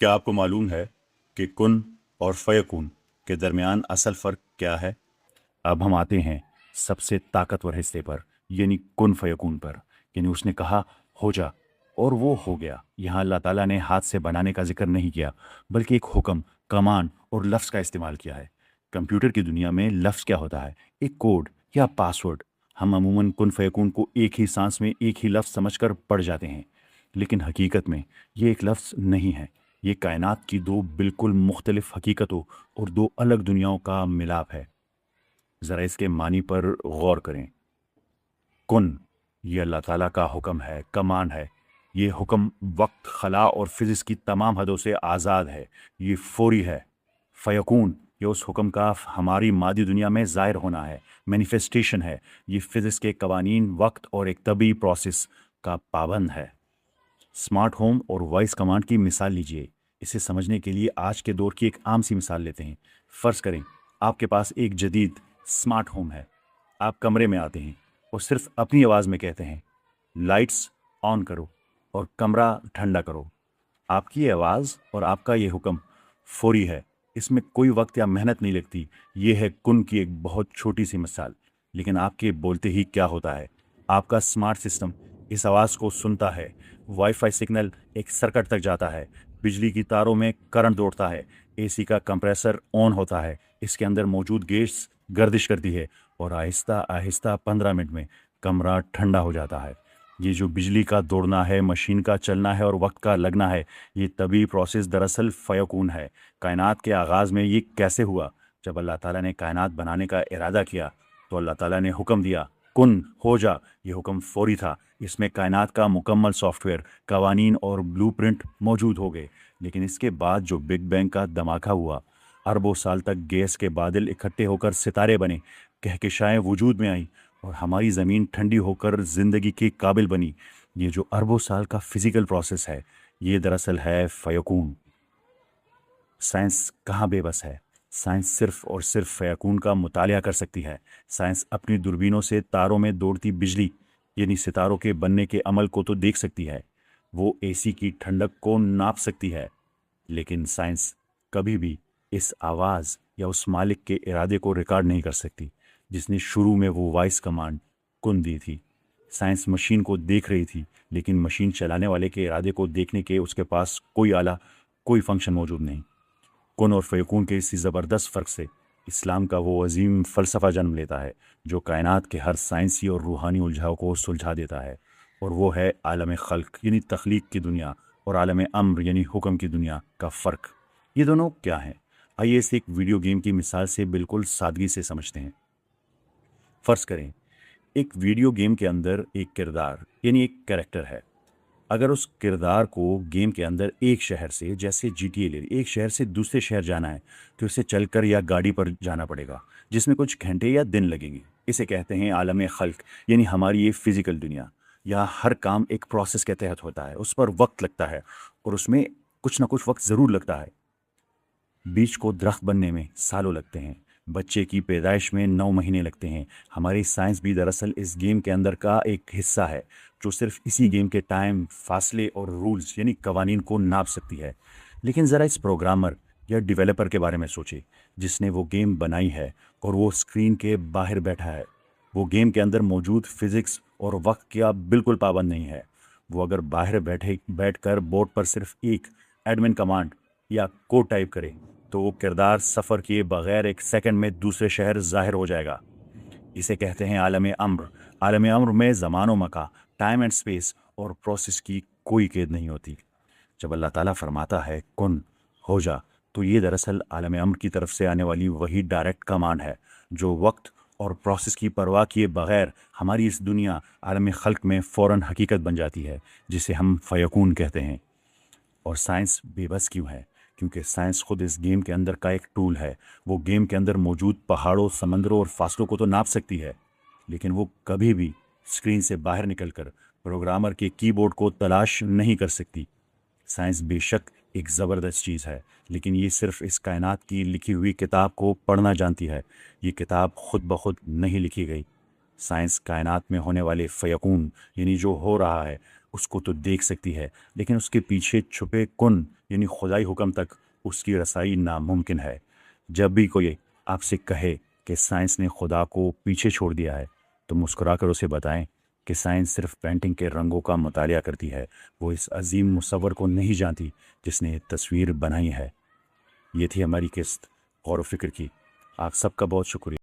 क्या आपको मालूम है कि कुन और फयकून के दरमियान असल फ़र्क क्या है? अब हम आते हैं सबसे ताकतवर हिस्से पर, यानी कुन फयकून पर। यानी उसने कहा हो जा और वो हो गया। यहाँ अल्लाह ताला ने हाथ से बनाने का जिक्र नहीं किया, बल्कि एक हुक्म, कमांड और लफ्ज़ का इस्तेमाल किया है। कंप्यूटर की दुनिया में लफ्ज़ क्या होता है? एक कोड या पासवर्ड। हम अमूमन कुन फयकून को एक ही सांस में एक ही लफ्ज़ समझकर पढ़ जाते हैं, लेकिन हकीकत में ये एक लफ्ज़ नहीं है। ये कायनात की दो बिल्कुल मुख्तलिफ हकीकतों और दो अलग दुनियाओं का मिलाप है। ज़रा इसके मानी पर गौर करें। कुन, ये अल्लाह ताला का हुक्म है, कमांड है। ये हुक्म वक्त, खला और फिज़िक्स की तमाम हदों से आज़ाद है। ये फौरी है। फ़यकून, ये उस हुक्म का हमारी मादी दुनिया में ज़ाहिर होना है, मैनिफेस्टेशन है। ये फिज़िक्स के कवानीन, वक्त और एक तबी प्रोसेस का पाबंद है। स्मार्ट होम और वॉइस कमांड की मिसाल लीजिए। इसे समझने के लिए आज के दौर की एक आम सी मिसाल लेते हैं। फ़र्ज़ करें आपके पास एक जदीद स्मार्ट होम है। आप कमरे में आते हैं और सिर्फ अपनी आवाज़ में कहते हैं, लाइट्स ऑन करो और कमरा ठंडा करो। आपकी ये आवाज़ और आपका ये हुक्म फौरी है। इसमें कोई वक्त या मेहनत नहीं लगती। ये है कुन की एक बहुत छोटी सी मिसाल। लेकिन आपके बोलते ही क्या होता है? आपका स्मार्ट सिस्टम इस आवाज़ को सुनता है। वाईफाई सिग्नल एक सर्किट तक जाता है। बिजली की तारों में करंट दौड़ता है। एसी का कंप्रेसर ऑन होता है। इसके अंदर मौजूद गैस गर्दिश करती है और आहिस्ता आहिस्ता 15 मिनट में कमरा ठंडा हो जाता है। ये जो बिजली का दौड़ना है, मशीन का चलना है और वक्त का लगना है, ये तभी प्रोसेस दरअसल फ़यकून है। कायनात के आगाज़ में ये कैसे हुआ? जब अल्लाह ताला ने कायनात बनाने का इरादा किया तो अल्लाह ताला ने हुक्म दिया, कुन हो जा। ये हुक्म फौरी था। इसमें कायनात का मुकम्मल सॉफ्टवेयर, कवानीन और ब्लूप्रिंट मौजूद हो गए। लेकिन इसके बाद जो बिग बैंग का धमाका हुआ, अरबों साल तक गैस के बादल इकट्ठे होकर सितारे बने, कहकशाएं वजूद में आई और हमारी ज़मीन ठंडी होकर ज़िंदगी के काबिल बनी। ये जो अरबों साल का फिज़िकल प्रोसेस है, ये दरअसल है फ़यकून। साइंस कहाँ बेबस है? साइंस सिर्फ और सिर्फ फ़यकून का मुतालिया कर सकती है। साइंस अपनी दूरबीनों से तारों में दौड़ती बिजली, यानी सितारों के बनने के अमल को तो देख सकती है। वो एसी की ठंडक को नाप सकती है। लेकिन साइंस कभी भी इस आवाज़ या उस मालिक के इरादे को रिकॉर्ड नहीं कर सकती, जिसने शुरू में वो वॉइस कमांड कुन दी थी। साइंस मशीन को देख रही थी, लेकिन मशीन चलाने वाले के इरादे को देखने के उसके पास कोई आला, कोई फंक्शन मौजूद नहीं। कुन और फ़यकून के इसी ज़बरदस्त फ़र्क से इस्लाम का वो अजीम फ़लसफ़ा जन्म लेता है, जो कायनात के हर साइंसी और रूहानी उलझाव को सुलझा देता है। और वो है आलम खल्क यानी तख्लीक की दुनिया और आलम अम्र यानी हुक्म की दुनिया का फ़र्क। ये दोनों क्या हैं? आइए इसे एक वीडियो गेम की मिसाल से बिल्कुल सादगी से समझते हैं। फ़र्ज़ करें एक वीडियो गेम के अंदर एक किरदार यानी एक कैरेक्टर है। अगर उस किरदार को गेम के अंदर एक शहर से, जैसे जीटीए ले ली, एक शहर से दूसरे शहर जाना है, तो इसे चलकर या गाड़ी पर जाना पड़ेगा, जिसमें कुछ घंटे या दिन लगेंगे। इसे कहते हैं आलम खल्क, यानी हमारी ये फिजिकल दुनिया। यहाँ हर काम एक प्रोसेस के तहत होता है, उस पर वक्त लगता है और उसमें कुछ ना कुछ वक्त ज़रूर लगता है। बीज को दरख्त बनने में सालों लगते हैं। बच्चे की पैदाइश में 9 महीने लगते हैं। हमारी साइंस भी दरअसल इस गेम के अंदर का एक हिस्सा है, जो सिर्फ इसी गेम के टाइम, फासले और रूल्स यानी कवानीन को नाप सकती है। लेकिन ज़रा इस प्रोग्रामर या डेवलपर के बारे में सोचिए, जिसने वो गेम बनाई है और वो स्क्रीन के बाहर बैठा है। वो गेम के अंदर मौजूद फिज़िक्स और वक्त का बिल्कुल पाबंद नहीं है। वो अगर बाहर बैठकर बोर्ड पर सिर्फ एक एडमिन कमांड या कोड टाइप करे, तो वो किरदार सफ़र किए बगैर एक सेकंड में दूसरे शहर ज़ाहिर हो जाएगा। इसे कहते हैं आलम अम्र। आलम अम्र में ज़मान व मका, टाइम एंड स्पेस और प्रोसेस की कोई कैद नहीं होती। जब अल्लाह ताला फरमाता है कुन हो जा, तो ये दरअसल आलम अम्र की तरफ से आने वाली वही डायरेक्ट कमांड है, जो वक्त और प्रोसेस की परवाह किए बगैर हमारी इस दुनिया आलम खल्क में फ़ौरन हकीकत बन जाती है, जिसे हम फ़यकून कहते हैं। और साइंस बेबस क्यों है? क्योंकि साइंस खुद इस गेम के अंदर का एक टूल है। वो गेम के अंदर मौजूद पहाड़ों, समंदरों और फासलों को तो नाप सकती है, लेकिन वो कभी भी स्क्रीन से बाहर निकलकर प्रोग्रामर के कीबोर्ड को तलाश नहीं कर सकती। साइंस बेशक एक ज़बरदस्त चीज़ है, लेकिन ये सिर्फ इस कायनात की लिखी हुई किताब को पढ़ना जानती है। ये किताब खुद ब खुद नहीं लिखी गई। साइंस कायनात में होने वाले फ़यकून यानी जो हो रहा है, اس کو تو دیکھ سکتی ہے، لیکن اس کے پیچھے چھپے کن یعنی خدائی حکم تک اس کی رسائی ناممکن ہے۔ جب بھی کوئی آپ سے کہے کہ سائنس نے خدا کو پیچھے چھوڑ دیا ہے تو مسکرا کر اسے بتائیں کہ سائنس صرف پینٹنگ کے رنگوں کا مطالعہ کرتی ہے، وہ اس عظیم مصور کو نہیں جانتی جس نے یہ تصویر بنائی ہے۔ یہ تھی ہماری قسط غور و فکر کی۔ آپ سب کا بہت شکریہ۔